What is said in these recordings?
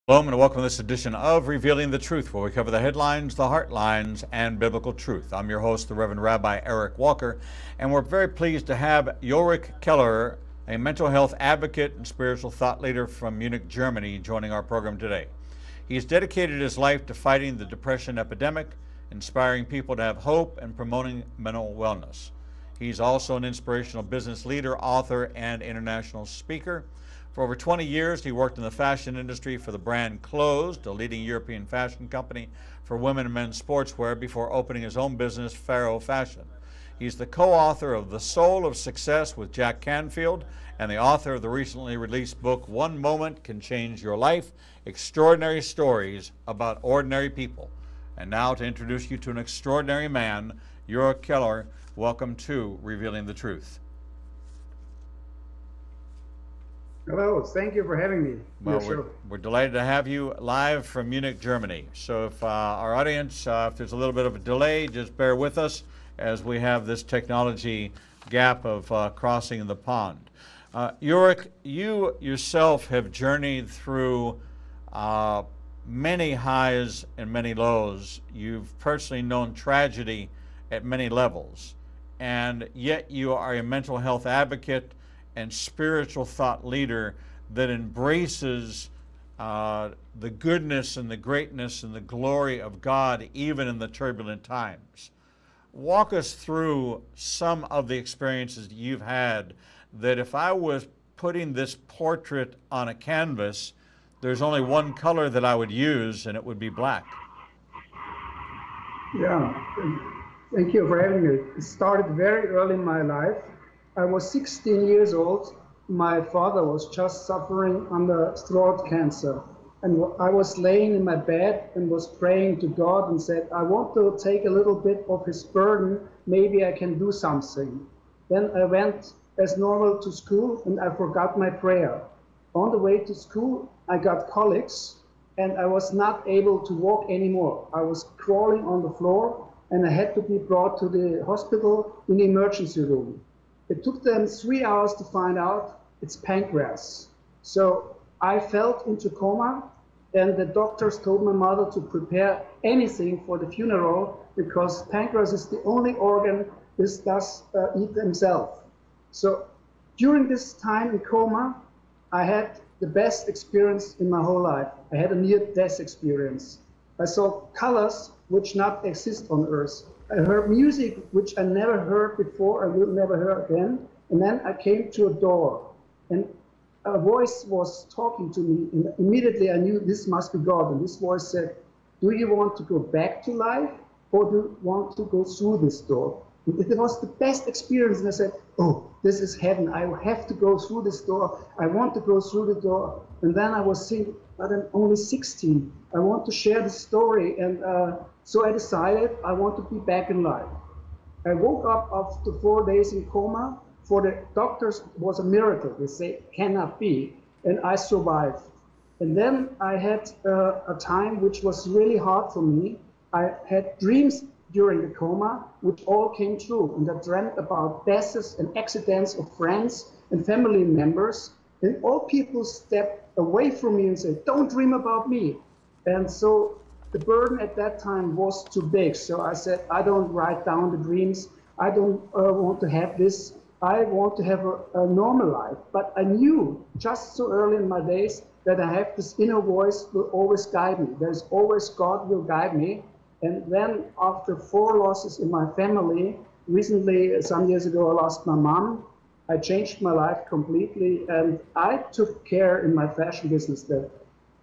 Shalom and welcome to this edition of Revealing the Truth, where we cover the headlines, the heartlines, and biblical truth. I'm your host, the Reverend Rabbi Eric Walker, and we're very pleased to have Ulrich Kellerer, a mental health advocate and spiritual thought leader from Munich, Germany, joining our program today. He's dedicated his life to fighting the depression epidemic, inspiring people to have hope, and promoting mental wellness. He's also an inspirational business leader, author, and international speaker. For over 20 years, he worked in the fashion industry for the brand Closed, a leading European fashion company for women and men's sportswear, before opening his own business, Pharaoh Fashion. He's the co-author of The Soul of Success with Jack Canfield and the author of the recently released book, One Moment Can Change Your Life, Extraordinary Stories About Ordinary People. And now to introduce you to an extraordinary man, Ulrich Kellerer. Welcome to Revealing the Truth. Hello, thank you for having me. Well, we're delighted to have you live from Munich, Germany. So if our audience, if there's a little bit of a delay, just bear with us as we have this technology gap of crossing the pond. Ulrich, you yourself have journeyed through many highs and many lows. You've personally known tragedy at many levels, and yet you are a mental health advocate and spiritual thought leader that embraces the goodness and the greatness and the glory of God even in the turbulent times. Walk us through some of the experiences that you've had, that if I was putting this portrait on a canvas, there's only one color that I would use, and it would be black. Yeah, thank you for having me. It started very early in my life. I was 16 years old. My father was just suffering under throat cancer. And I was laying in my bed and was praying to God and said, I want to take a little bit of his burden. Maybe I can do something. Then I went as normal to school and I forgot my prayer. On the way to school, I got colics and I was not able to walk anymore. I was crawling on the floor and I had to be brought to the hospital in the emergency room. It took them 3 hours to find out it's pancreas. So I fell into coma, and the doctors told my mother to prepare anything for the funeral because pancreas is the only organ this does eat himself. So during this time in coma, I had the best experience in my whole life. I had a near-death experience. I saw colors which not exist on Earth. I heard music which I never heard before, I will never hear again. And then I came to a door and a voice was talking to me, and immediately I knew this must be God. And this voice said, do you want to go back to life or do you want to go through this door? And it was the best experience. And I said, oh, this is heaven. I have to go through this door. I want to go through the door. And then I was thinking, but I'm only 16. I want to share the story. And so I decided I want to be back in life. I woke up after 4 days in coma. For the doctors, it was a miracle. They say, cannot be. And I survived. And then I had a time which was really hard for me. I had dreams during the coma, which all came true. And I dreamt about deaths and accidents of friends and family members. And all people stepped away from me and said, don't dream about me. And so the burden at that time was too big. So I said, I don't write down the dreams. I don't want to have this. I want to have a normal life. But I knew just so early in my days that I have this inner voice will always guide me. There's always God will guide me. And then after 4 losses in my family, recently, some years ago, I lost my mom. I changed my life completely. And I took care in my fashion business that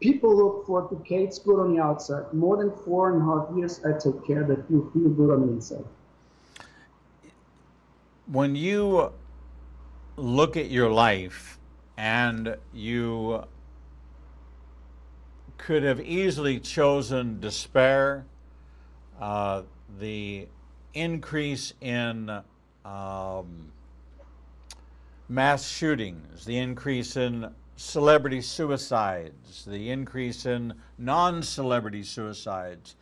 people look for decades good on the outside. More than 4.5 years, I take care that you feel good on the inside. When you look at your life, and you could have easily chosen despair, the increase in mass shootings, the increase in celebrity suicides, the increase in non-celebrity suicides,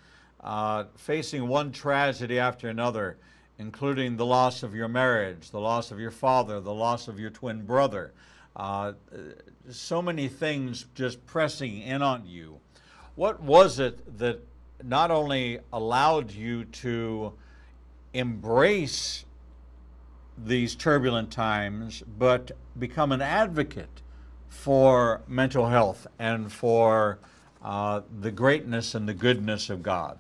facing one tragedy after another, including the loss of your marriage, the loss of your father, the loss of your twin brother, so many things just pressing in on you. What was it that not only allowed you to embrace these turbulent times, but become an advocate for mental health and for the greatness and the goodness of God?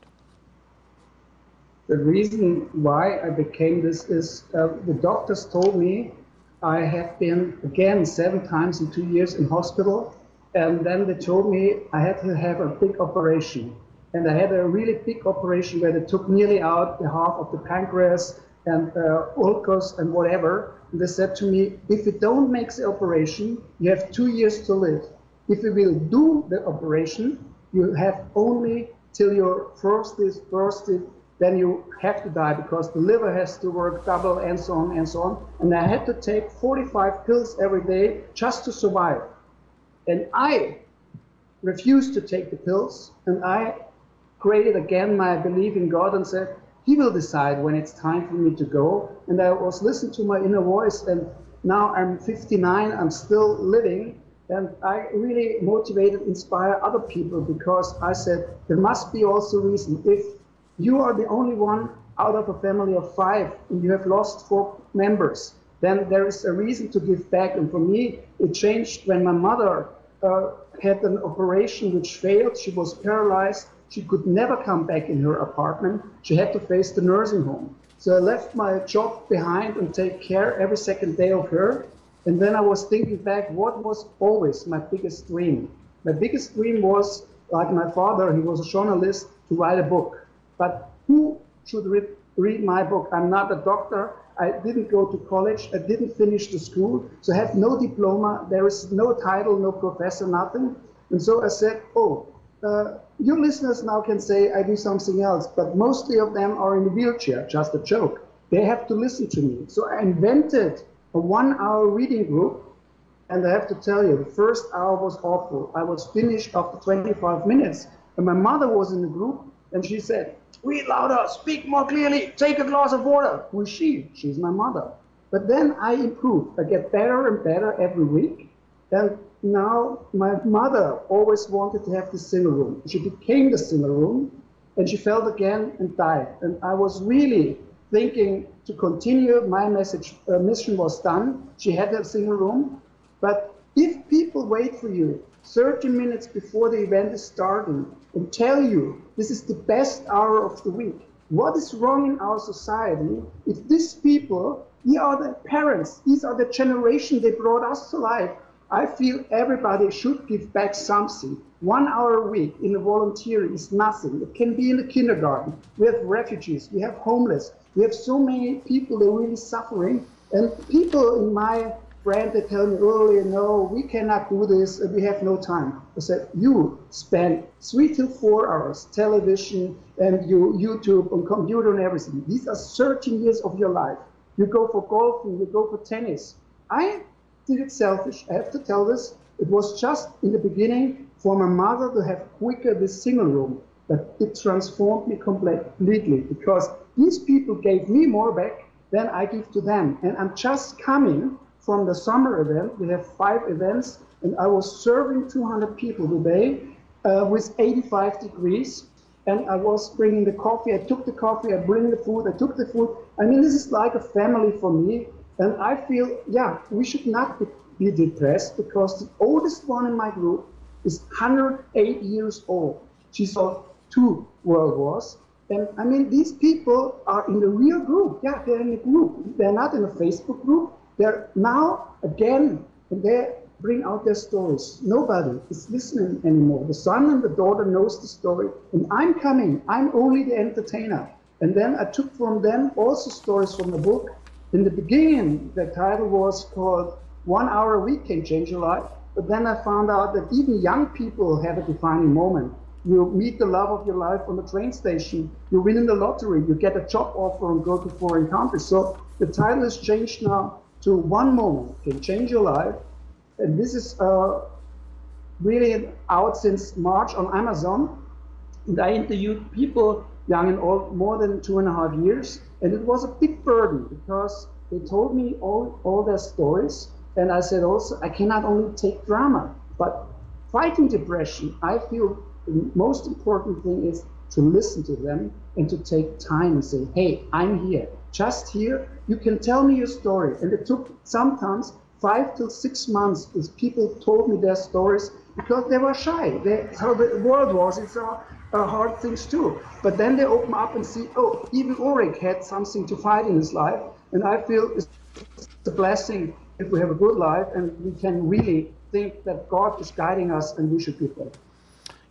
The reason why I became this is the doctors told me I have been, again, 7 times in 2 years in hospital. And then they told me I had to have a big operation. And I had a really big operation where they took nearly out the half of the pancreas and ulcus and whatever. And they said to me, if you don't make the operation, you have 2 years to live. If you will do the operation, you have only till your first is bursted, then you have to die because the liver has to work double and so on and so on. And I had to take 45 pills every day just to survive. And I refused to take the pills, and I created again my belief in God and said, He will decide when it's time for me to go. And I was listening to my inner voice, and now I'm 59, I'm still living, and I really motivated, inspire other people because I said, there must be also a reason. If you are the only one out of a family of 5 and you have lost 4 members, then there is a reason to give back. And for me, it changed when my mother had an operation which failed. She was paralyzed. She could never come back in her apartment. She had to face the nursing home. So I left my job behind and take care every second day of her. And then I was thinking back, what was always my biggest dream? My biggest dream was, like my father, he was a journalist, to write a book. But who should read my book? I'm not a doctor. I didn't go to college. I didn't finish the school. So I have no diploma. There is no title, no professor, nothing. And so I said, you listeners now can say I do something else, but mostly of them are in a wheelchair, just a joke. They have to listen to me. So I invented a 1-hour reading group. And I have to tell you, the first hour was awful. I was finished after 25 minutes. And my mother was in the group, and she said, read louder, speak more clearly, take a glass of water. Who is she? She's my mother. But then I improved. I get better and better every week. And now my mother always wanted to have the single room. She became the single room, and she fell again and died. And I was really thinking to continue. My mission was done. She had a single room. But if people wait for you 30 minutes before the event is starting and tell you this is the best hour of the week, what is wrong in our society if these people, they are the parents, these are the generation, they brought us to life. I feel everybody should give back something. 1 hour a week in a volunteer is nothing. It can be in the kindergarten. We have refugees, we have homeless, we have so many people that are really suffering. And people in my brand, they tell me earlier, no, we cannot do this, we have no time. I said, you spend 3 to 4 hours, television and YouTube and computer and everything. These are 13 years of your life. You go for golfing, you go for tennis. I did it selfish, I have to tell this. It was just in the beginning for my mother to have quicker this single room, but it transformed me completely because these people gave me more back than I give to them. And I'm just coming from the summer event. We have 5 events, and I was serving 200 people today with 85 degrees. And I was bringing the coffee. I took the coffee, I bring the food, I took the food. I mean, this is like a family for me. And I feel, yeah, we should not be depressed because the oldest one in my group is 108 years old. She saw 2 world wars. And I mean, these people are in the real group. Yeah, they're in a group. They're not in a Facebook group. They're now, again, and they bring out their stories. Nobody is listening anymore. The son and the daughter knows the story, and I'm coming. I'm only the entertainer. And then I took from them also stories from the book. In the beginning, the title was called 1 Hour a Week Can Change Your Life. But then I found out that even young people have a defining moment. You meet the love of your life on the train station. You win in the lottery. You get a job offer and go to foreign countries. So the title has changed now to One Moment Can Change Your Life. And this is really out since March on Amazon. And I interviewed people, young and old, more than 2.5 years. And it was a big burden because they told me all their stories. And I said also, I cannot only take drama, but fighting depression, I feel the most important thing is to listen to them and to take time and say, hey, I'm here, just here. You can tell me your story. And it took sometimes 5 to 6 months as people told me their stories because they were shy. That's how the world was. It's hard things too. But then they open up and see, oh, even Ulrich had something to fight in his life. And I feel it's a blessing if we have a good life and we can really think that God is guiding us and we should be there.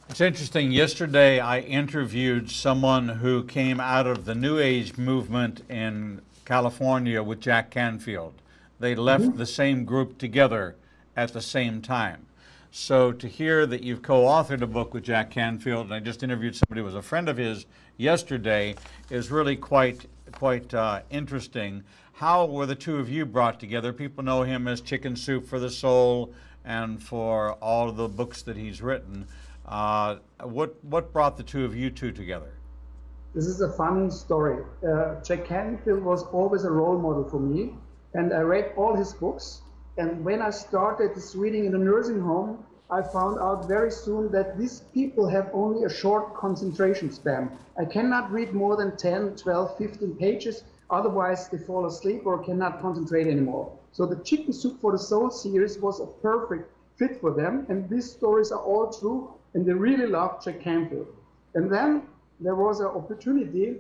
It's interesting. Yesterday, I interviewed someone who came out of the New Age movement in California with Jack Canfield. They left the same group together at the same time. So to hear that you've co-authored a book with Jack Canfield, and I just interviewed somebody who was a friend of his yesterday, is really quite interesting. How were the two of you brought together? People know him as Chicken Soup for the Soul and for all of the books that he's written. What brought the two of you two together? This is a fun story. Jack Canfield was always a role model for me, and I read all his books. And when I started this reading in a nursing home, I found out very soon that these people have only a short concentration span. I cannot read more than 10, 12, 15 pages, otherwise they fall asleep or cannot concentrate anymore. So the Chicken Soup for the Soul series was a perfect fit for them, and these stories are all true, and they really loved Jack Canfield. And then there was an opportunity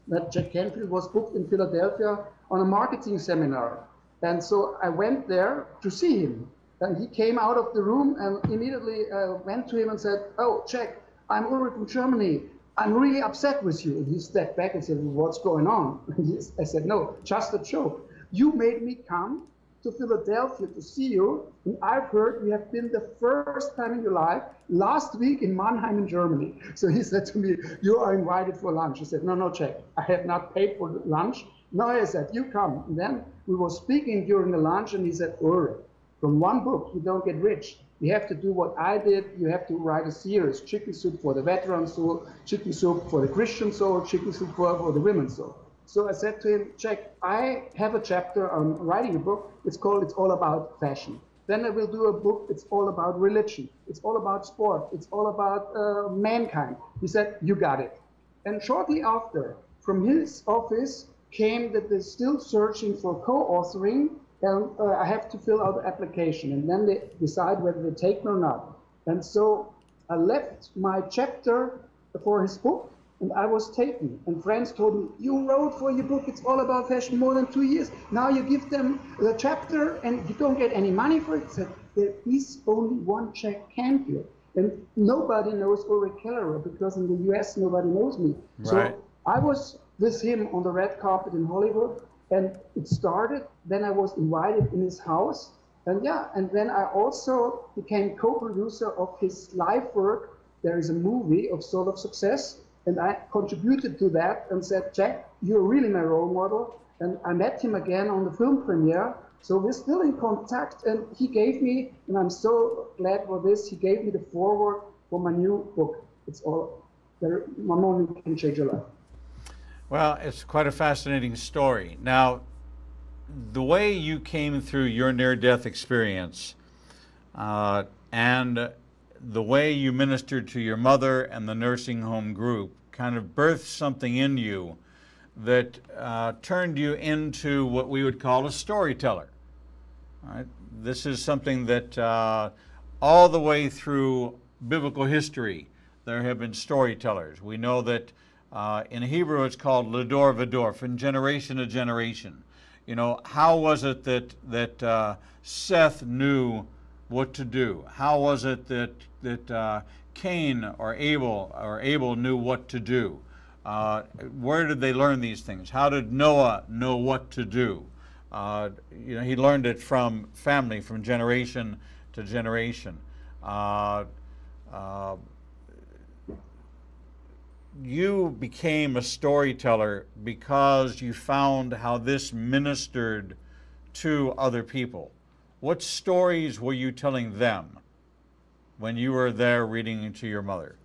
that Jack Canfield was booked in Philadelphia on a marketing seminar. And so I went there to see him. And he came out of the room and immediately went to him and said, oh, Jack, I'm Ulrich from Germany. I'm really upset with you. And he stepped back and said, well, what's going on? And I said, no, just a joke. You made me come to Philadelphia to see you. And I've heard you have been the first time in your life last week in Mannheim in Germany. So he said to me, you are invited for lunch. I said, no, Jack, I have not paid for lunch. No, I said, you come. And then we were speaking during the lunch and he said, Ulrich, from one book, you don't get rich. You have to do what I did. You have to write a series, Chicken Soup for the veteran soul, Chicken Soup for the Christian soul, Chicken Soup for the women's soul. So I said to him, Jack, I have a chapter on writing a book. It's called It's All About Fashion. Then I will do a book. It's all about religion. It's all about sport. It's all about mankind. He said, you got it. And shortly after, from his office came that they're still searching for co-authoring, and I have to fill out the application, and then they decide whether they take me or not. And so I left my chapter for his book, and I was taken. And friends told me, you wrote for your book, It's All About Fashion, more than 2 years. Now you give them the chapter, and you don't get any money for it. I said, there is only one Jack Canfield. And nobody knows Ulrich Kellerer, because in the US, nobody knows me. Right. So I was with him on the red carpet in Hollywood, and it started. Then I was invited in his house, and then I also became co-producer of his life work. There is a movie of Soul of Success, and I contributed to that and said, Jack, you're really my role model. And I met him again on the film premiere, so we're still in contact, and he gave me, and I'm so glad for this, he gave me the foreword for my new book. It's all, one moment can change your life. Well, it's quite a fascinating story. Now, the way you came through your near-death experience and the way you ministered to your mother and the nursing home group kind of birthed something in you that turned you into what we would call a storyteller. All right? This is something that all the way through biblical history, there have been storytellers. We know that in Hebrew, it's called Ledor Vador, from generation to generation. You know, how was it that Seth knew what to do? How was it that Cain or Abel knew what to do? Where did they learn these things? How did Noah know what to do? You know, he learned it from family, from generation to generation. You became a storyteller because you found how this ministered to other people. What stories were you telling them when you were there reading to your mother?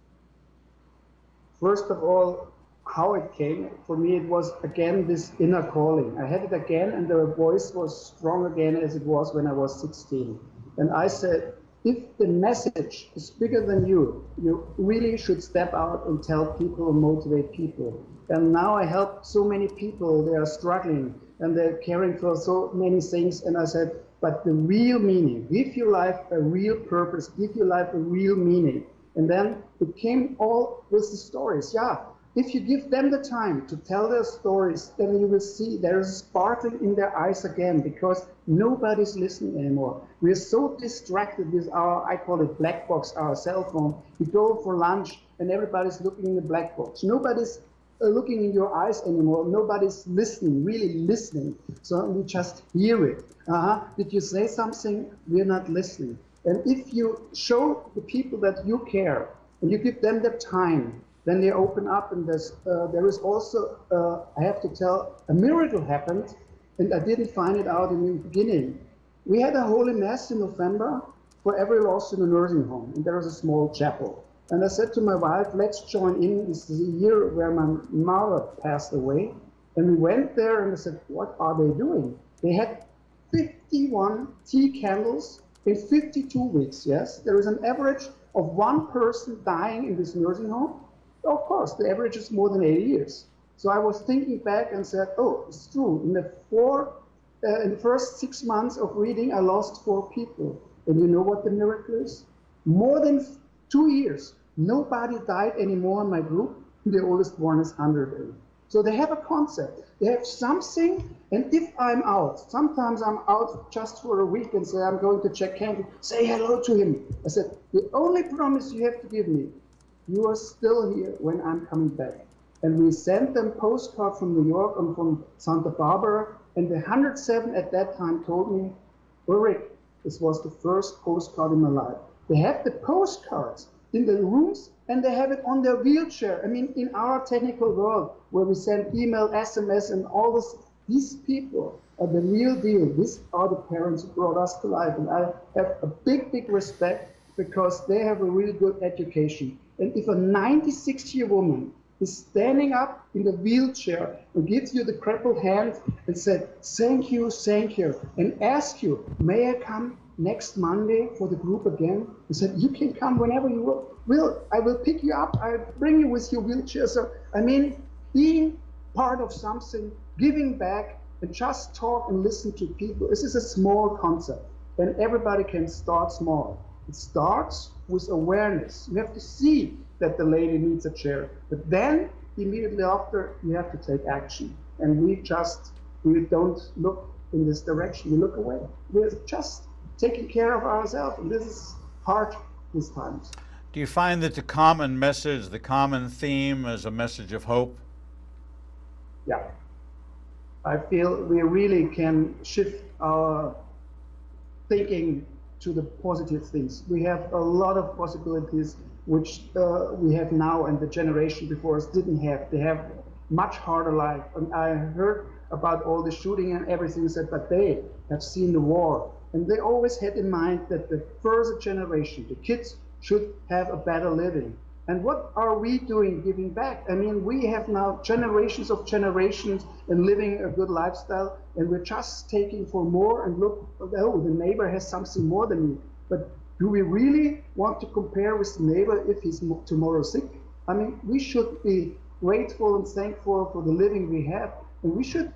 First of all, how it came. For me, it was again this inner calling. I had it again, and the voice was strong again as it was when I was 16. And I said, if the message is bigger than you really should step out and tell people and motivate people. And now I help so many people, they are struggling and they're caring for so many things. And I said, but the real meaning, give your life a real purpose, give your life a real meaning. And then it came all with the stories. Yeah, if you give them the time to tell their stories, then you will see there is a sparkle in their eyes again, because nobody's listening anymore. We are so distracted with our, I call it black box, our cell phone. We go for lunch and everybody's looking in the black box. Nobody's looking in your eyes anymore. Nobody's listening, really listening. So we just hear it. Did you say something? We're not listening. And if you show the people that you care and you give them the time, then they open up. And there is also, I have to tell, a miracle happened, and I didn't find it out in the beginning. We had a Holy Mass in November for every lost in a nursing home, and there was a small chapel. And I said to my wife, let's join in. This is a year where my mother passed away. And we went there and I said, what are they doing? They had 51 tea candles in 52 weeks, yes? There is an average of one person dying in this nursing home. Of course, the average is more than 80 years. So I was thinking back and said, oh, it's true. In the first 6 months of reading, I lost 4 people. And you know what the miracle is? More than 2 years. Nobody died anymore in my group. The oldest one is 108. So they have a concept. They have something, and if I'm out, sometimes I'm out just for a week and say I'm going to check camp, say hello to him. I said, the only promise you have to give me, you are still here when I'm coming back. And we sent them postcard from New York and from Santa Barbara, and the 107 at that time told me, Ulrich, this was the first postcard in my life. They have the postcards in the rooms, and they have it on their wheelchair. I mean, in our technical world, where we send email, SMS, and all this, these people are the real deal. These are the parents who brought us to life. And I have a big, big respect, because they have a really good education. And if a 96-year woman is standing up in the wheelchair and gives you the crippled hand and said, thank you, and ask you, may I come next Monday for the group again? He said, you can come whenever you will. I will pick you up. I'll bring you with your wheelchair. So, I mean, being part of something, giving back, and just talk and listen to people. This is a small concept, and everybody can start small. It starts with awareness. You have to see that the lady needs a chair, but then immediately after, you have to take action. And we don't look in this direction. We look away. We're just taking care of ourselves, and this is hard these times. Do you find that the common message, the common theme is a message of hope? Yeah. I feel we really can shift our thinking to the positive things. We have a lot of possibilities which we have now and the generation before us didn't have. They have much harder life. And I heard about all the shooting and everything said, but they have seen the war. And they always had in mind that the first generation, the kids, should have a better living. And what are we doing giving back? I mean, we have now generations of generations and living a good lifestyle, and we're just taking for more and look, oh, the neighbor has something more than me. But do we really want to compare with the neighbor if he's tomorrow sick? I mean, we should be grateful and thankful for the living we have, and we should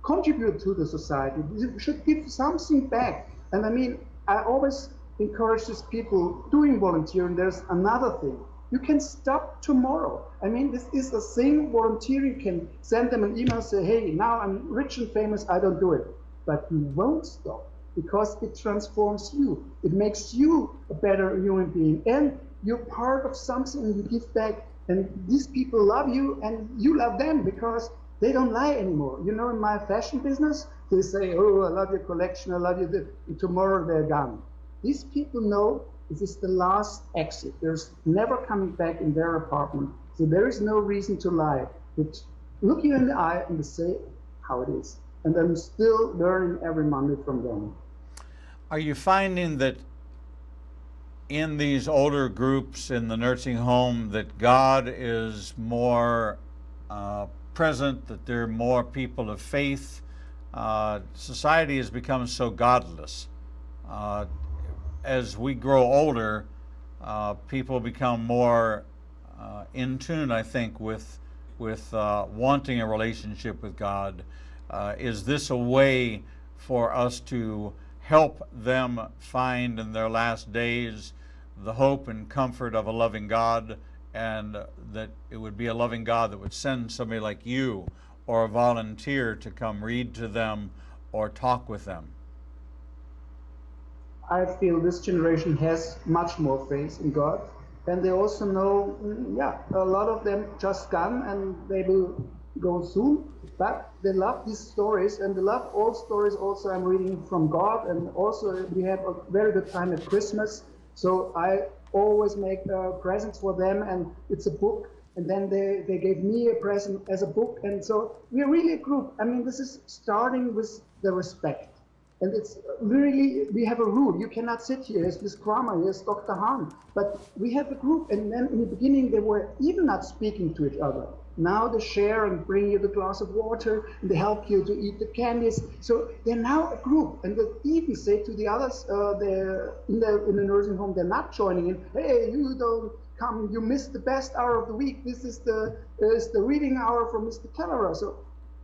contribute to the society. We should give something back. And I mean, I always encourage these people doing volunteering. There's another thing. You can stop tomorrow. I mean, this is a thing. Volunteering can send them an email, say, hey, now I'm rich and famous, I don't do it. But you won't stop, because it transforms you. It makes you a better human being. And you're part of something and you give back. And these people love you and you love them, because they don't lie anymore. You know, in my fashion business, they say, oh, I love your collection, I love you, and tomorrow they're gone. These people know this is the last exit. There's never coming back in their apartment. So there is no reason to lie. But look you in the eye and say how it is. And I'm still learning every Monday from them. Are you finding that in these older groups in the nursing home that God is more present, that there are more people of faith. Society has become so godless. As we grow older, people become more in tune, I think, with wanting a relationship with God. Is this a way for us to help them find in their last days the hope and comfort of a loving God, and that it would be a loving God that would send somebody like you or a volunteer to come read to them or talk with them? I feel this generation has much more faith in God, and they also know, a lot of them just gone and they will go soon, but they love these stories, and they love all stories also I'm reading from God, and also we have a very good time at Christmas, so I always make presents for them, and it's a book, and then they gave me a present as a book, and so we're really a group. I mean, this is starting with the respect. And it's really, we have a rule. You cannot sit here as Miss Kramer, here's Dr. Hahn. But we have a group, and then in the beginning they were even not speaking to each other. Now they share and bring you the glass of water, and they help you to eat the candies. So they're now a group, and they even say to the others, they're in the nursing home, they're not joining in. Hey, you don't come, you missed the best hour of the week. This is the reading hour for Mr. Kellerer. So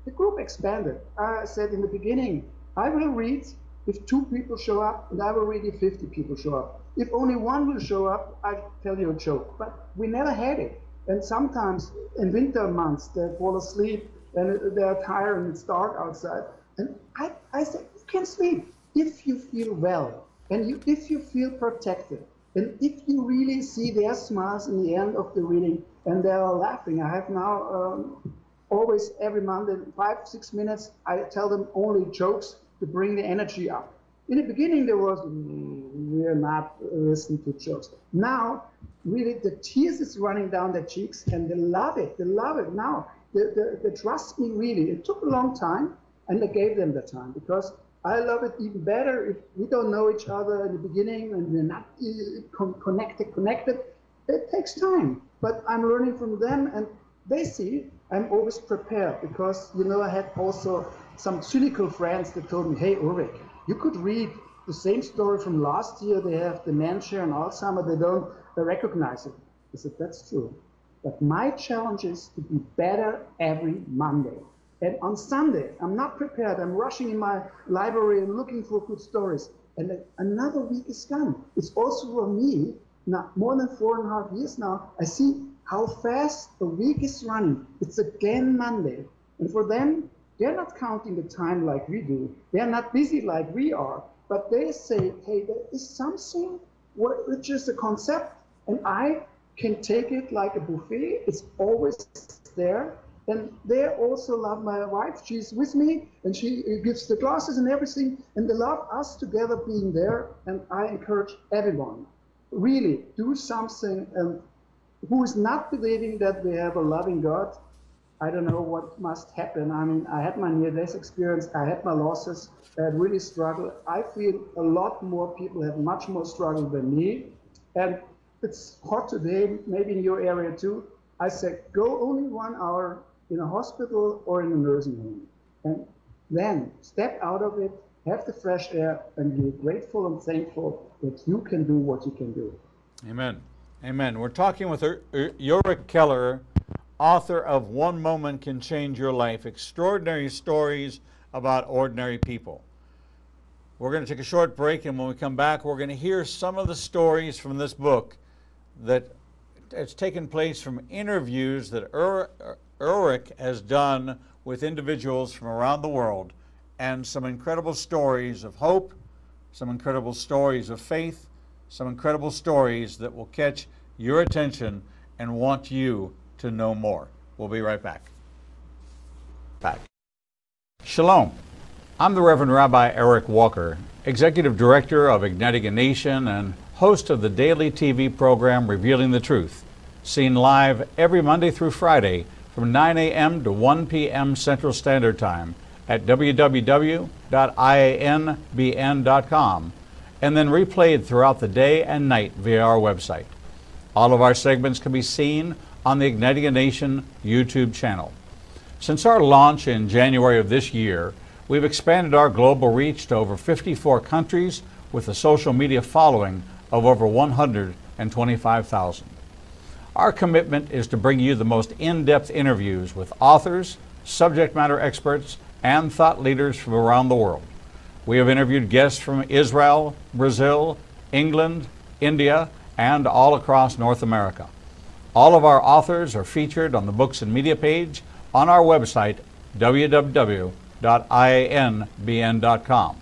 the group expanded. I said in the beginning, I will read if 2 people show up, and I will read if 50 people show up. If only 1 will show up, I tell you a joke. But we never had it. And sometimes in winter months, they fall asleep and they're tired and it's dark outside. And I say, you can sleep if you feel well, and if you feel protected, and if you really see their smiles in the end of the reading and they're laughing. I have now always every Monday, 5-6 minutes, I tell them only jokes to bring the energy up. In the beginning, there was, we're not listening to jokes. Now, really, the tears is running down their cheeks, and they love it. They love it now. They trust me, really. It took a long time, and I gave them the time, because I love it even better if we don't know each other in the beginning, and we're not connected. It takes time, but I'm learning from them, and they see I'm always prepared, because, I had also some cynical friends that told me, hey, Ulrich, you could read the same story from last year. They have dementia and Alzheimer. They don't recognize it. I said, that's true. But my challenge is to be better every Monday. And on Sunday, I'm not prepared. I'm rushing in my library and looking for good stories. And then another week is gone. It's also for me, now more than 4.5 years now, I see how fast a week is running. It's again Monday. And for them, they're not counting the time like we do. They're not busy like we are. But they say, hey, there is something which is a concept, and I can take it like a buffet. It's always there. And they also love my wife. She's with me, and she gives the glasses and everything. And they love us together being there. And I encourage everyone, really do something. And who is not believing that we have a loving God, I don't know what must happen. I mean, I had my near-death experience. I had my losses. I had really struggled. I feel a lot more people have much more struggle than me. And it's hot today, maybe in your area too. I said, go only 1 hour in a hospital or in a nursing home. And then step out of it, have the fresh air, and be grateful and thankful that you can do what you can do. Amen. Amen. We're talking with Ulrich Kellerer, author of One Moment Can Change Your Life, Extraordinary Stories About Ordinary People. We're going to take a short break, and when we come back, we're going to hear some of the stories from this book that has taken place from interviews that Ulrich has done with individuals from around the world, and some incredible stories of hope, some incredible stories of faith, some incredible stories that will catch your attention and want you to know more. We'll be right back. Shalom. I'm the Reverend Rabbi Eric Walker, Executive Director of Igniting a Nation and host of the daily TV program Revealing the Truth, seen live every Monday through Friday from 9 a.m. to 1 p.m. Central Standard Time at www.ianbn.com, and then replayed throughout the day and night via our website. All of our segments can be seen on the Igniting a Nation YouTube channel. Since our launch in January of this year, we've expanded our global reach to over 54 countries with a social media following of over 125,000. Our commitment is to bring you the most in-depth interviews with authors, subject matter experts, and thought leaders from around the world. We have interviewed guests from Israel, Brazil, England, India, and all across North America. All of our authors are featured on the Books and Media page on our website, www.ianbn.com.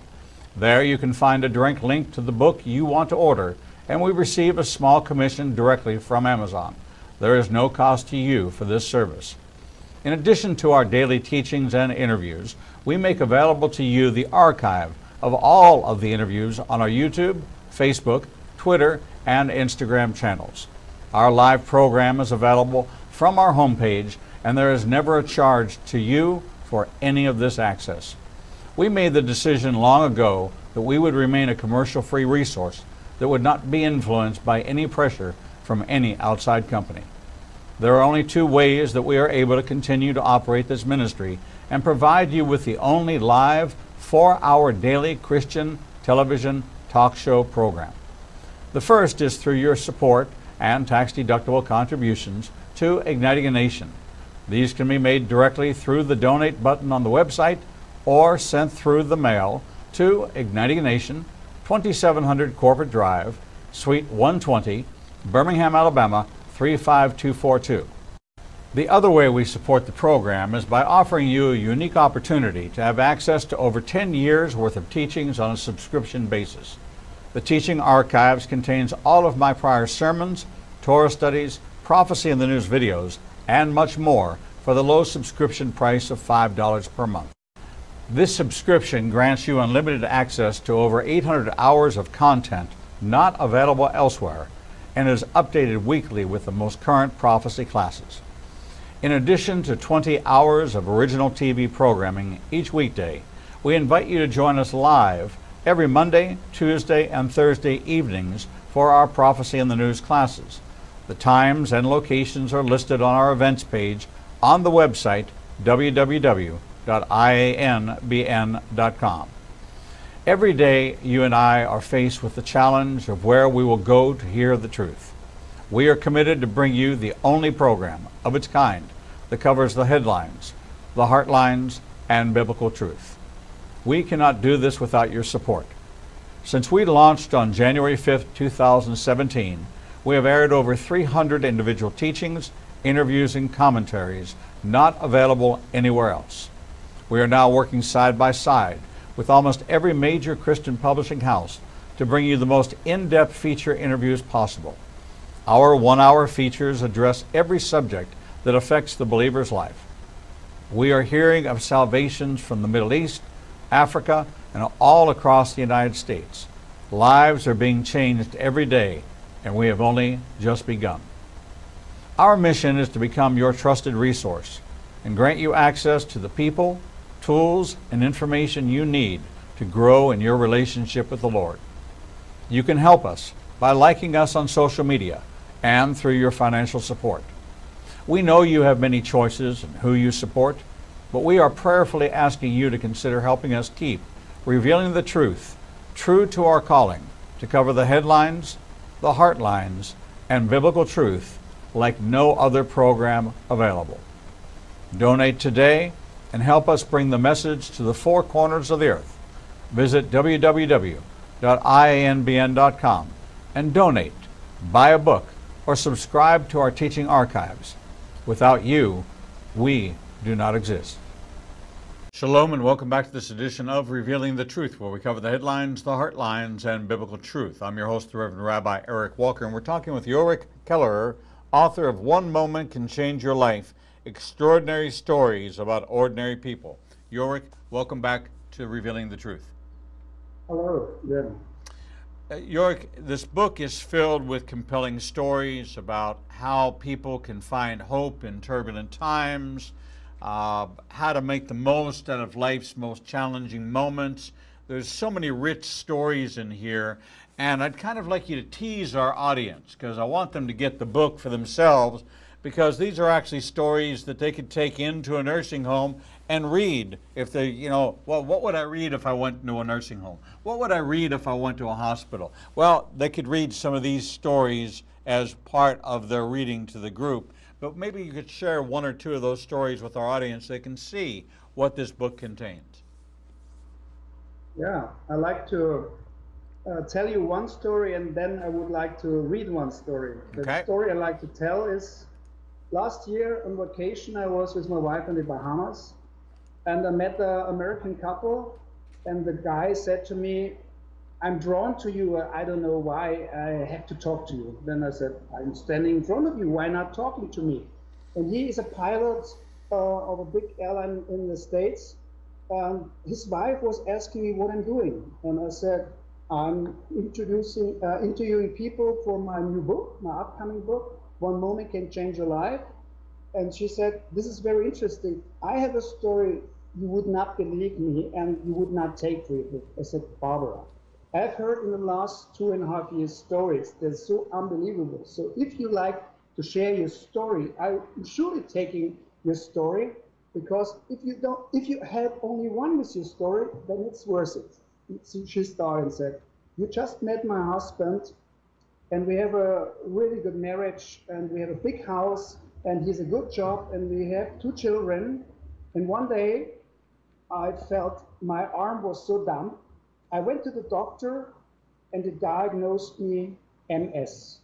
There you can find a direct link to the book you want to order, and we receive a small commission directly from Amazon. There is no cost to you for this service. In addition to our daily teachings and interviews, we make available to you the archive of all of the interviews on our YouTube, Facebook, Twitter, and Instagram channels. Our live program is available from our homepage, and there is never a charge to you for any of this access. We made the decision long ago that we would remain a commercial-free resource that would not be influenced by any pressure from any outside company. There are only two ways that we are able to continue to operate this ministry and provide you with the only live 4-hour daily Christian television talk show program. The first is through your support and tax-deductible contributions to Igniting a Nation. These can be made directly through the donate button on the website or sent through the mail to Igniting a Nation, 2700 Corporate Drive, Suite 120, Birmingham, Alabama, 35242. The other way we support the program is by offering you a unique opportunity to have access to over 10 years worth of teachings on a subscription basis. The teaching archives contains all of my prior sermons, Torah studies, prophecy in the news videos, and much more for the low subscription price of $5 per month. This subscription grants you unlimited access to over 800 hours of content not available elsewhere and is updated weekly with the most current prophecy classes. In addition to 20 hours of original TV programming each weekday, we invite you to join us live every Monday, Tuesday, and Thursday evenings for our Prophecy in the News classes. The times and locations are listed on our events page on the website www.ianbn.com. Every day, you and I are faced with the challenge of where we will go to hear the truth. We are committed to bring you the only program of its kind that covers the headlines, the heartlines, and biblical truth. We cannot do this without your support. Since we launched on January 5th, 2017, we have aired over 300 individual teachings, interviews, and commentaries not available anywhere else. We are now working side by side with almost every major Christian publishing house to bring you the most in-depth feature interviews possible. Our 1-hour features address every subject that affects the believer's life. We are hearing of salvations from the Middle East, Africa, and all across the United States. Lives are being changed every day, and we have only just begun. Our mission is to become your trusted resource and grant you access to the people, tools, and information you need to grow in your relationship with the Lord. You can help us by liking us on social media and through your financial support. We know you have many choices in who you support, but we are prayerfully asking you to consider helping us keep revealing the truth, true to our calling, to cover the headlines, the heartlines, and biblical truth like no other program available. Donate today and help us bring the message to the four corners of the earth. Visit www.ianbn.com and donate, buy a book, or subscribe to our teaching archives. Without you, we do not exist. Shalom and welcome back to this edition of Revealing the Truth, where we cover the headlines, the heartlines, and biblical truth. I'm your host, the Reverend Rabbi Eric Walker, and we're talking with Ulrich Kellerer, author of One Moment Can Change Your Life, Extraordinary Stories About Ordinary People. Ulrich, welcome back to Revealing the Truth. Hello. Yeah. Ulrich, this book is filled with compelling stories about how people can find hope in turbulent times, how to make the most out of life's most challenging moments. There's so many rich stories in here, and I'd kind of like you to tease our audience because I want them to get the book for themselves. because these are actually stories that they could take into a nursing home and read. If they, well, what would I read if I went to a nursing home? What would I read if I went to a hospital? Well, they could read some of these stories as part of their reading to the group, but maybe you could share one or two of those stories with our audience so they can see what this book contains. Yeah, I like to tell you one story, and then I would like to read one story. Okay. The story I like to tell is last year on vacation I was with my wife in the Bahamas, and I met an American couple, and the guy said to me, "I'm drawn to you, I don't know why, I have to talk to you." Then I said, "I'm standing in front of you, why not talking to me?" And he is a pilot of a big airline in the States. His wife was asking me what I'm doing, and I said, "I'm interviewing people for my new book, my upcoming book, One Moment Can Change Your Life." And she said, "This is very interesting. I have a story you would not believe me and you would not take for your book." I said, "Barbara, I've heard in the last 2.5 years stories. They're so unbelievable. So if you like to share your story, I'm surely taking your story, because if you have only one with your story, then it's worth it." So she started and said, "You just met my husband, and we have a really good marriage, and we have a big house, and he's a good job, and we have 2 children. And one day I felt my arm was so dumb. I went to the doctor, and they diagnosed me MS."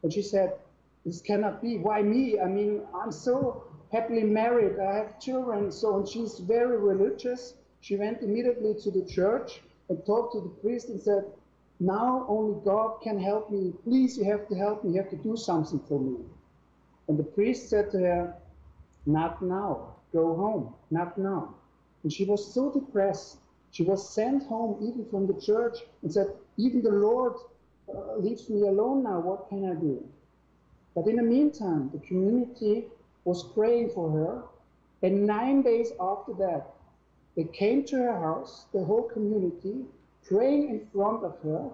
And she said, "This cannot be. Why me? I mean, I'm so happily married. I have children." So, and she's very religious. She went immediately to the church and talked to the priest and said, "Now only God can help me. Please, you have to help me. You have to do something for me." And the priest said to her, "Not now. Go home. Not now." And she was so depressed. She was sent home even from the church and said, "Even the Lord leaves me alone now. What can I do?" But in the meantime, the community was praying for her. And 9 days after that, they came to her house, the whole community, praying in front of her,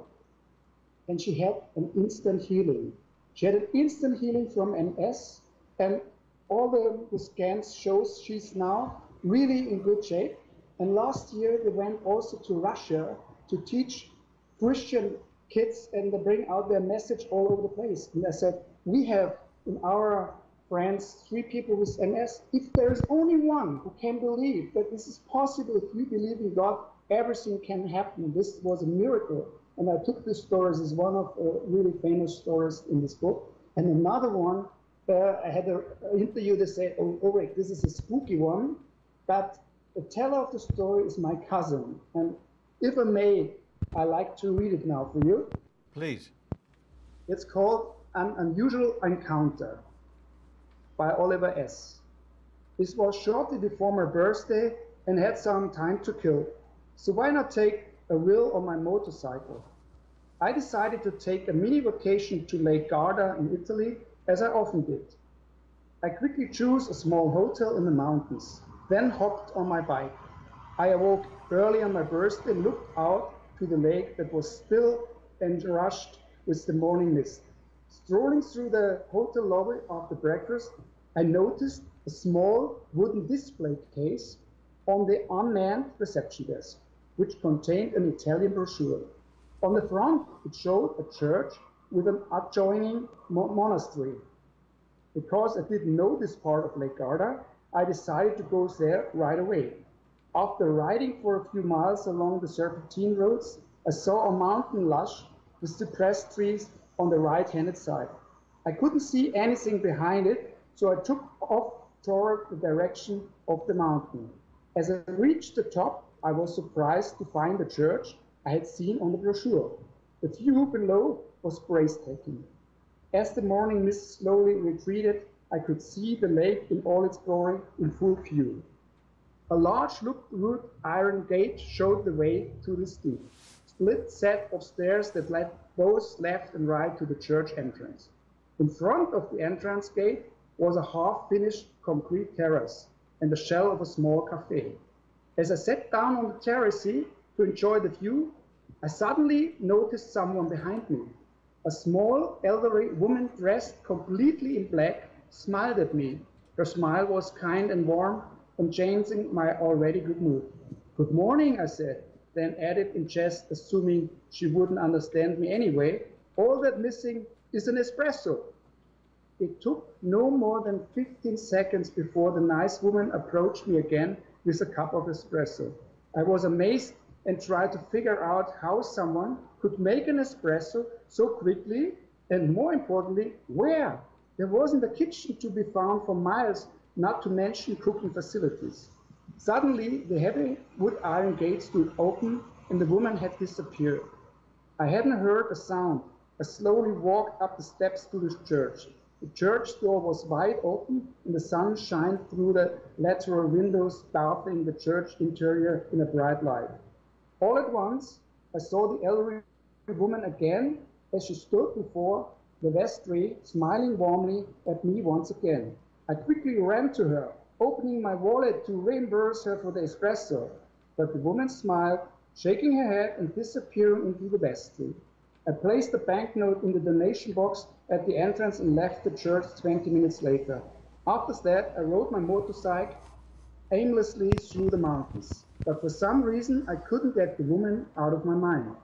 and she had an instant healing. She had an instant healing from MS, and all the scans shows she's now really in good shape. And last year they went also to Russia to teach Christian kids, and they bring out their message all over the place. And I said, "We have in our friends 3 people with MS. If there is only one who can believe that this is possible, if you believe in God, everything can happen." This was a miracle. And I took this story as one of really famous stories in this book. And another one, I had an interview that said, "Oh, Ulrich, this is a spooky one, but the teller of the story is my cousin." And if I may, I like to read it now for you. Please. It's called An Unusual Encounter by Oliver S. This was shortly before my birthday and had some time to kill. So why not take a wheel on my motorcycle? I decided to take a mini vacation to Lake Garda in Italy, as I often did. I quickly chose a small hotel in the mountains, then hopped on my bike. I awoke early on my birthday and looked out to the lake that was still and rushed with the morning mist. Strolling through the hotel lobby after breakfast, I noticed a small wooden display case on the unmanned reception desk, which contained an Italian brochure. On the front, it showed a church with an adjoining monastery. Because I didn't know this part of Lake Garda, I decided to go there right away. After riding for a few miles along the serpentine roads, I saw a mountain lush with cypress trees on the right-handed side. I couldn't see anything behind it, so I took off toward the direction of the mountain. As I reached the top, I was surprised to find the church I had seen on the brochure. The view below was breathtaking. As the morning mist slowly retreated, I could see the lake in all its glory in full view. A large loop-wood iron gate showed the way to the steep, split set of stairs that led both left and right to the church entrance. In front of the entrance gate was a half-finished concrete terrace and the shell of a small cafe. As I sat down on the terrace to enjoy the view, I suddenly noticed someone behind me. A small elderly woman dressed completely in black smiled at me. Her smile was kind and warm and changing my already good mood. Good morning, I said, then added in jest, assuming she wouldn't understand me anyway, all that missing is an espresso. It took no more than 15 seconds before the nice woman approached me again with a cup of espresso. I was amazed and tried to figure out how someone could make an espresso so quickly, and more importantly, where? There wasn't a kitchen to be found for miles, not to mention cooking facilities. Suddenly, the heavy wood iron gate stood open and the woman had disappeared. I hadn't heard a sound. I slowly walked up the steps to the church. The church door was wide open and the sun shined through the lateral windows, bathing the church interior in a bright light. All at once, I saw the elderly woman again as she stood before the vestry, smiling warmly at me once again. I quickly ran to her, opening my wallet to reimburse her for the espresso, but the woman smiled, shaking her head and disappearing into the vestry. I placed the banknote in the donation box at the entrance and left the church 20 minutes later. After that, I rode my motorcycle aimlessly through the mountains, but for some reason I couldn't get the woman out of my mind.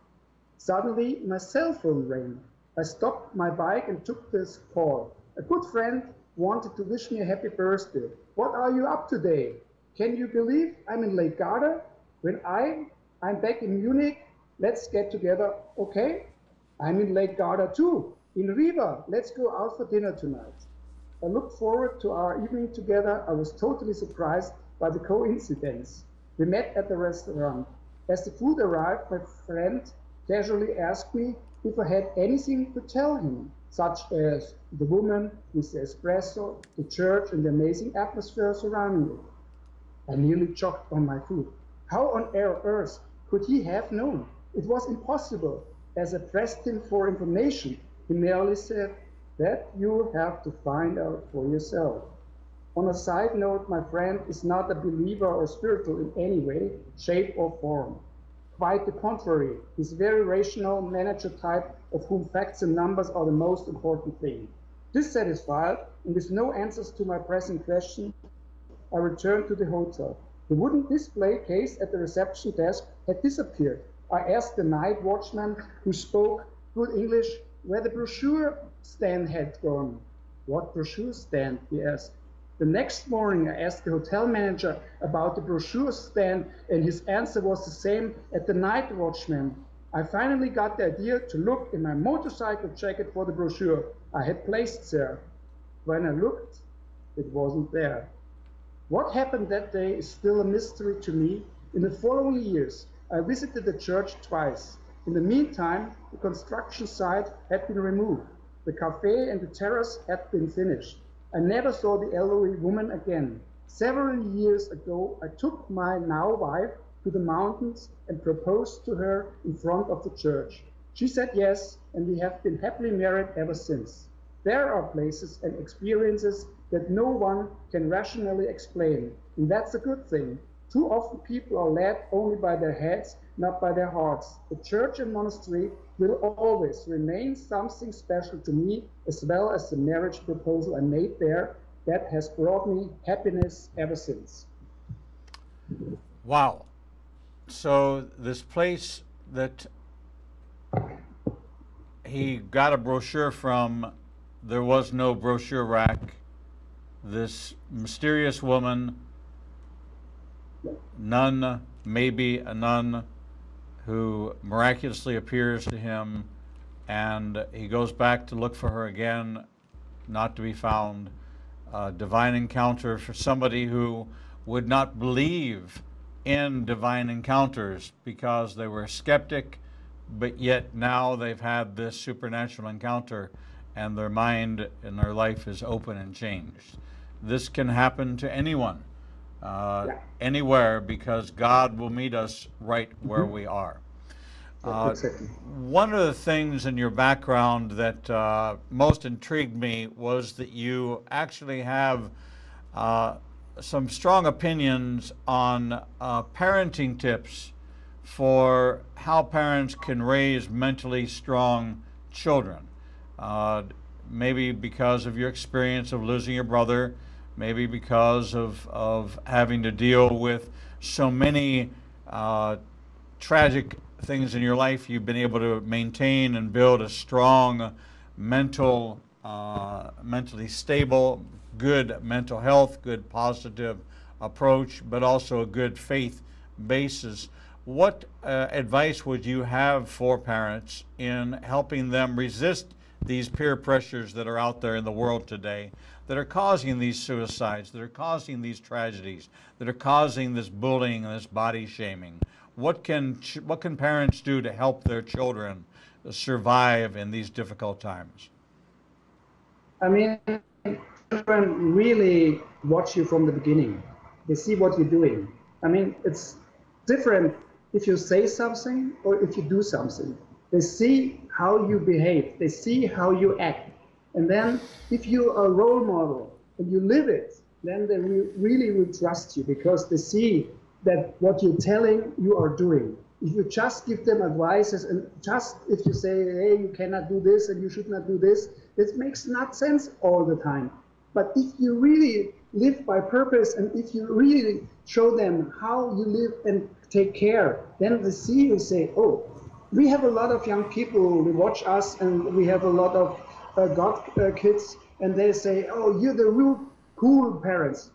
Suddenly, my cell phone rang. I stopped my bike and took this call. A good friend wanted to wish me a happy birthday. What are you up to today? Can you believe I'm in Lake Garda? When I'm back in Munich, let's get together, okay? I'm in Lake Garda too, in Riva. Let's go out for dinner tonight. I looked forward to our evening together. I was totally surprised by the coincidence. We met at the restaurant. As the food arrived, my friend casually asked me if I had anything to tell him, such as the woman with the espresso, the church, and the amazing atmosphere surrounding it. I nearly choked on my food. How on earth could he have known? It was impossible. As I pressed him for information, he merely said, "That you have to find out for yourself." On a side note, my friend is not a believer or spiritual in any way, shape, or form. Quite the contrary, he's a very rational manager type of whom facts and numbers are the most important thing. Dissatisfied, and with no answers to my pressing question, I returned to the hotel. The wooden display case at the reception desk had disappeared. I asked the night watchman, who spoke good English, where the brochure stand had gone. "What brochure stand?" he asked. The next morning, I asked the hotel manager about the brochure stand, and his answer was the same at the night watchman. I finally got the idea to look in my motorcycle jacket for the brochure I had placed there. When I looked, it wasn't there. What happened that day is still a mystery to me. In the following years, I visited the church twice. In the meantime, the construction site had been removed. The cafe and the terrace had been finished. I never saw the elderly woman again. Several years ago, I took my now wife to the mountains and proposed to her in front of the church. She said yes, and we have been happily married ever since. There are places and experiences that no one can rationally explain, and that's a good thing. Too often people are led only by their heads, not by their hearts. The church and monastery will always remain something special to me, as well as the marriage proposal I made there that has brought me happiness ever since. Wow. So this place that he got a brochure from, there was no brochure rack. This mysterious woman, nun, maybe a nun, who miraculously appears to him, and he goes back to look for her again, not to be found. A divine encounter for somebody who would not believe in divine encounters because they were a skeptic, but yet now they've had this supernatural encounter and their mind and their life is open and changed. This can happen to anyone. Anywhere, because God will meet us right where we are. One of the things in your background that most intrigued me was that you actually have some strong opinions on parenting tips for how parents can raise mentally strong children. maybe because of your experience of losing your brother, maybe because of having to deal with so many tragic things in your life, you've been able to maintain and build a strong mentally stable, good mental health, good positive approach, but also a good faith basis. What advice would you have for parents in helping them resist these peer pressures that are out there in the world today, that are causing these suicides, that are causing these tragedies, that are causing this bullying and this body shaming? What can parents do to help their children survive in these difficult times? I mean, children really watch you from the beginning. They see what you're doing. I mean, it's different if you say something or if you do something. They see how you behave. They see how you act. And then if you are a role model and you live it, then they really will trust you, because they see that what you're telling, you are doing. If you just give them advices, and just if you say, hey, you cannot do this and you should not do this, it makes not sense all the time. But if you really live by purpose, and if you really show them how you live and take care, then they see you say, oh, we have a lot of young people, they watch us, and we have a lot of God kids, and they say, oh, you're the real cool parents.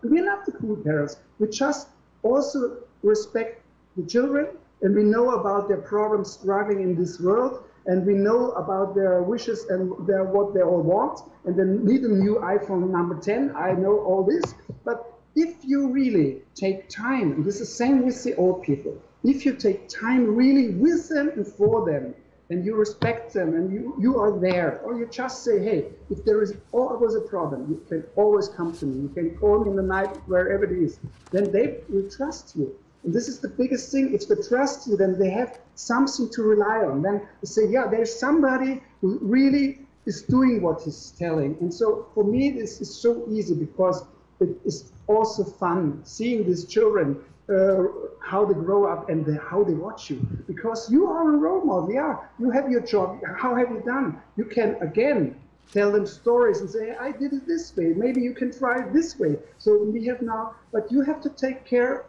We're not the cool parents. We just also respect the children, and we know about their problems struggling in this world, and we know about their wishes and what they all want, and they need a new iPhone number 10. I know all this, but if you really take time, and this is the same with the old people, if you take time really with them and for them, and you respect them, and you are there, or you just say, hey, if there is always a problem, you can always come to me, you can call me in the night, wherever it is, then they will trust you. And this is the biggest thing. If they trust you, then they have something to rely on. Then they say, yeah, there's somebody who really is doing what he's telling. And so for me, this is so easy, because it is also fun seeing these children, how they grow up and how they watch you. Because you are a role model. Yeah, you have your job. How have you done? You can, again, tell them stories and say, I did it this way. Maybe you can try it this way. So we have now, but you have to take care,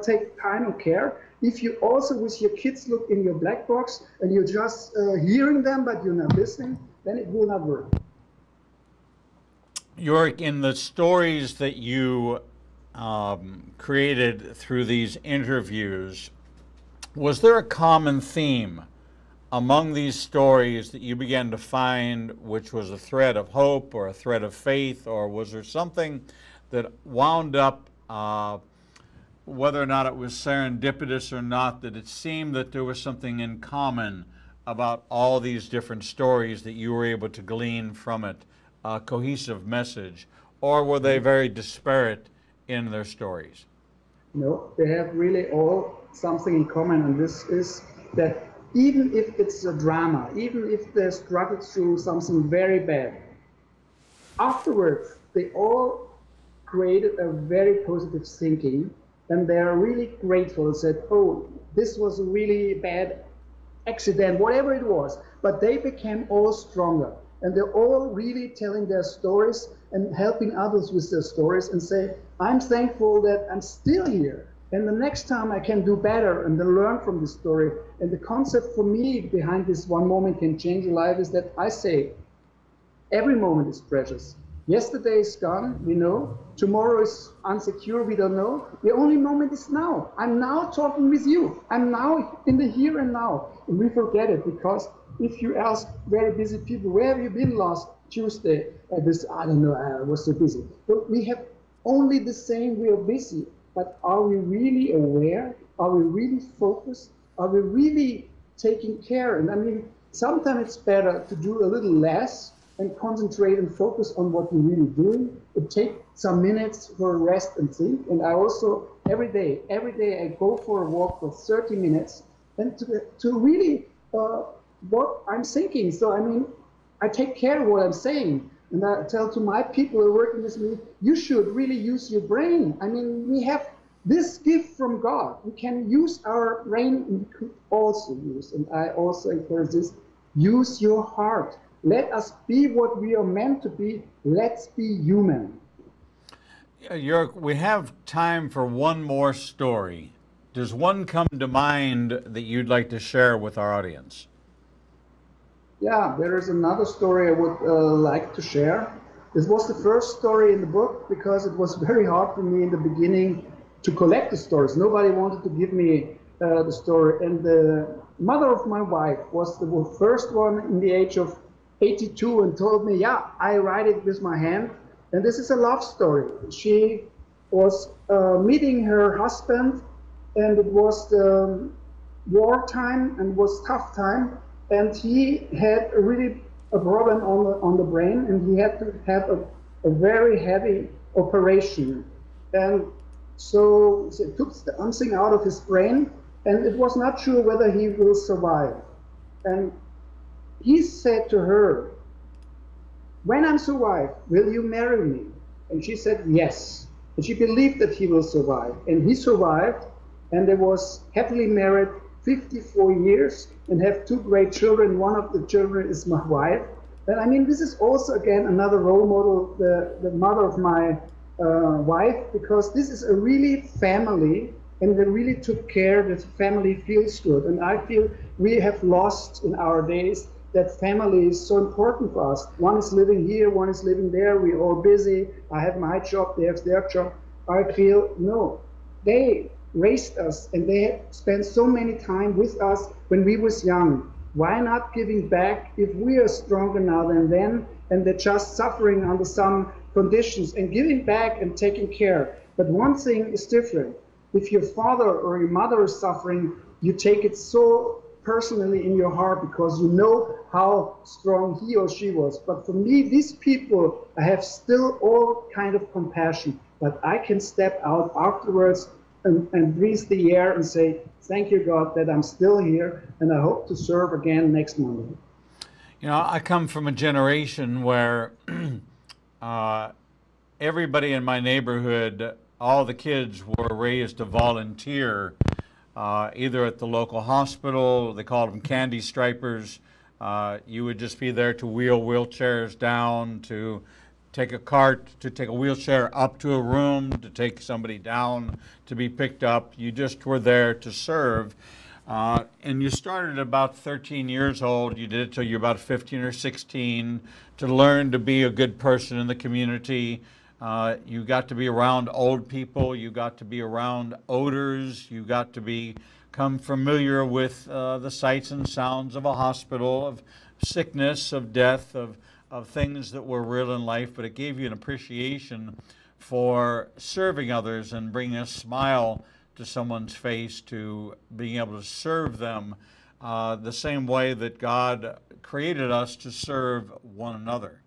take time and care. If you also with your kids look in your black box and you're just hearing them, but you're not listening, then it will not work. Ulrich, in the stories that you created through these interviews, was there a common theme among these stories that you began to find which was a thread of hope or a thread of faith, or was there something that wound up, whether or not it was serendipitous or not, that it seemed that there was something in common about all these different stories that you were able to glean from it, a cohesive message, or were they very disparate in their stories? No, they have really all something in common, and this is that even if it's a drama, even if they struggle through something very bad, afterwards they all created a very positive thinking, and they are really grateful and said, oh, this was a really bad accident, whatever it was, but they became all stronger. And they're all really telling their stories and helping others with their stories, and say, I'm thankful that I'm still here. And the next time I can do better and then learn from this story. And the concept for me behind this one moment can change your life is that I say, every moment is precious. Yesterday is gone, we know. Tomorrow is unsecure, we don't know. The only moment is now. I'm now talking with you. I'm now in the here and now. And we forget it, because if you ask very busy people, where have you been last Tuesday? I don't know, I was so busy. But we have only the same, we are busy. But are we really aware? Are we really focused? Are we really taking care? And I mean, sometimes it's better to do a little less and concentrate and focus on what you're really doing. It takes some minutes for rest and think. And I also, every day I go for a walk for 30 minutes and to really what I'm thinking. So, I mean, I take care of what I'm saying. And I tell to my people who are working with me, you should really use your brain. I mean, we have this gift from God. We can use our brain, and we could also use, and I also encourage this, use your heart. Let us be what we are meant to be. Let's be human. We have time for one more story. Does one come to mind that you'd like to share with our audience? Yeah, there is another story I would like to share. This was the first story in the book because it was very hard for me in the beginning to collect the stories. Nobody wanted to give me the story. And the mother of my wife was the first one in the age of 82 and told me, yeah, I write it with my hand. And this is a love story. She was meeting her husband, and it was the wartime and was tough time, and he had really a problem on the brain, and he had to have a very heavy operation. And so they took something out of his brain, and it was not sure whether he will survive. And he said to her, when I survive, will you marry me? And she said yes. And she believed that he will survive. And he survived, and they was happily married 54 years and have two great children. One of the children is my wife. And I mean, this is also, again, another role model, the mother of my wife, because this is a really family, and they really took care that the family feels good. And I feel we have lost in our days that family is so important for us. One is living here, one is living there, we're all busy. I have my job, they have their job. I feel, no, they raised us and they spent so many time with us when we was young. Why not giving back if we are stronger now than then, and they're just suffering under some conditions, and giving back and taking care. But one thing is different. If your father or your mother is suffering, you take it so personally in your heart because you know how strong he or she was. But for me, these people, I have still all kind of compassion, but I can step out afterwards and breathe the air and say, thank you, God, that I'm still here, and I hope to serve again next Monday. You know, I come from a generation where everybody in my neighborhood, all the kids were raised to volunteer, either at the local hospital, they called them candy stripers. You would just be there to wheel wheelchairs down, to take a cart, to take a wheelchair up to a room, to take somebody down to be picked up. You just were there to serve. And you started at about 13 years old. You did it till you're about 15 or 16 to learn to be a good person in the community. You got to be around old people. You got to be around odors. You got to become familiar with the sights and sounds of a hospital, of sickness, of death, of things that were real in life. But it gave you an appreciation for serving others and bringing a smile to someone's face, to being able to serve them the same way that God created us to serve one another.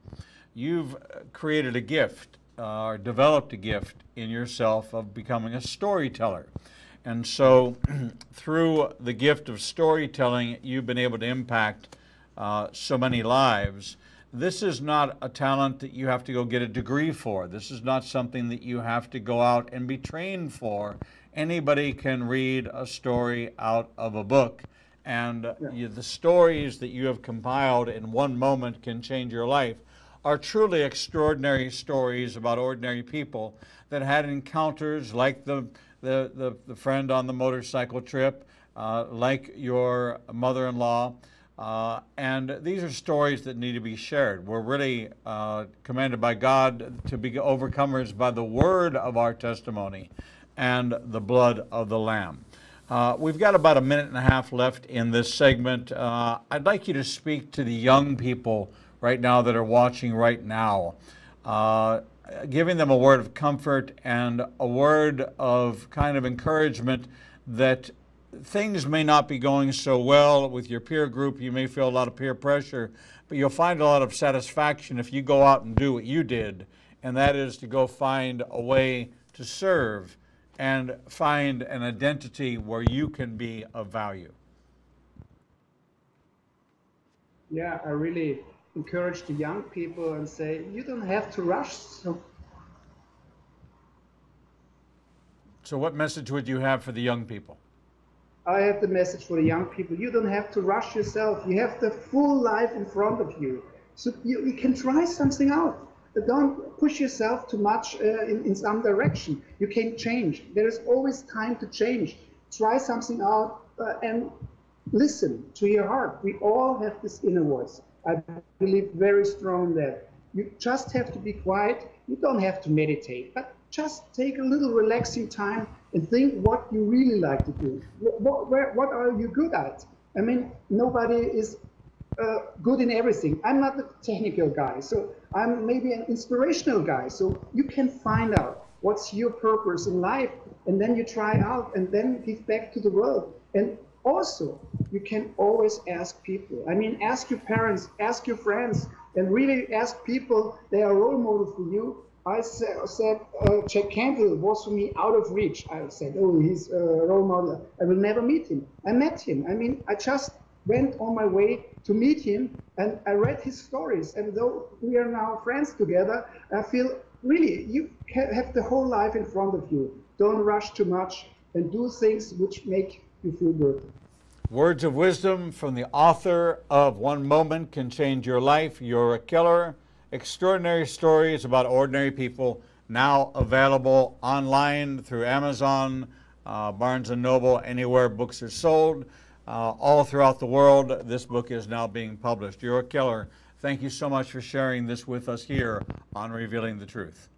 You've created a gift, or developed a gift in yourself of becoming a storyteller. And so through the gift of storytelling, you've been able to impact so many lives. This is not a talent that you have to go get a degree for. This is not something that you have to go out and be trained for. Anybody can read a story out of a book, and the stories that you have compiled in one moment can change your life are truly extraordinary stories about ordinary people that had encounters like the friend on the motorcycle trip, like your mother-in-law. And these are stories that need to be shared. We're really commanded by God to be overcomers by the word of our testimony and the blood of the Lamb. We've got about a minute and a half left in this segment. I'd like you to speak to the young people right now that are watching right now, giving them a word of comfort and a word of kind of encouragement that things may not be going so well with your peer group. You may feel a lot of peer pressure, but you'll find a lot of satisfaction if you go out and do what you did, and that is to go find a way to serve and find an identity where you can be of value. Yeah, I really encourage the young people and say, you don't have to rush. So what message would you have for the young people? I have the message for the young people. You don't have to rush yourself. You have the full life in front of you. So you can try something out. But don't push yourself too much in some direction. You can change. There is always time to change. Try something out and listen to your heart. We all have this inner voice. I believe very strong in that. You just have to be quiet. You don't have to meditate, but just take a little relaxing time and think what you really like to do. What are you good at? I mean, nobody is good in everything. I'm not a technical guy, so I'm maybe an inspirational guy. So you can find out what's your purpose in life, and then you try out and then give back to the world. And also, you can always ask people. I mean, ask your parents, ask your friends, and really ask people. They are role models for you. I said Jack Canfield was for me out of reach. I said, oh, he's a role model. I will never meet him. I met him. I mean, I just went on my way to meet him, and I read his stories. And though we are now friends together, I feel really you have the whole life in front of you. Don't rush too much and do things which make you feel good. Words of wisdom from the author of One Moment Can Change Your Life, Ulrich Kellerer. Extraordinary stories about ordinary people, now available online through Amazon, Barnes & Noble, anywhere books are sold. All throughout the world, this book is now being published. Ulrich Kellerer, thank you so much for sharing this with us here on Revealing the Truth.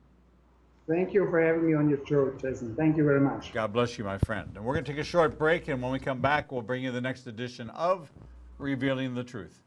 Thank you for having me on your show, Jason. Thank you very much. God bless you, my friend. And we're going to take a short break, and when we come back, we'll bring you the next edition of Revealing the Truth.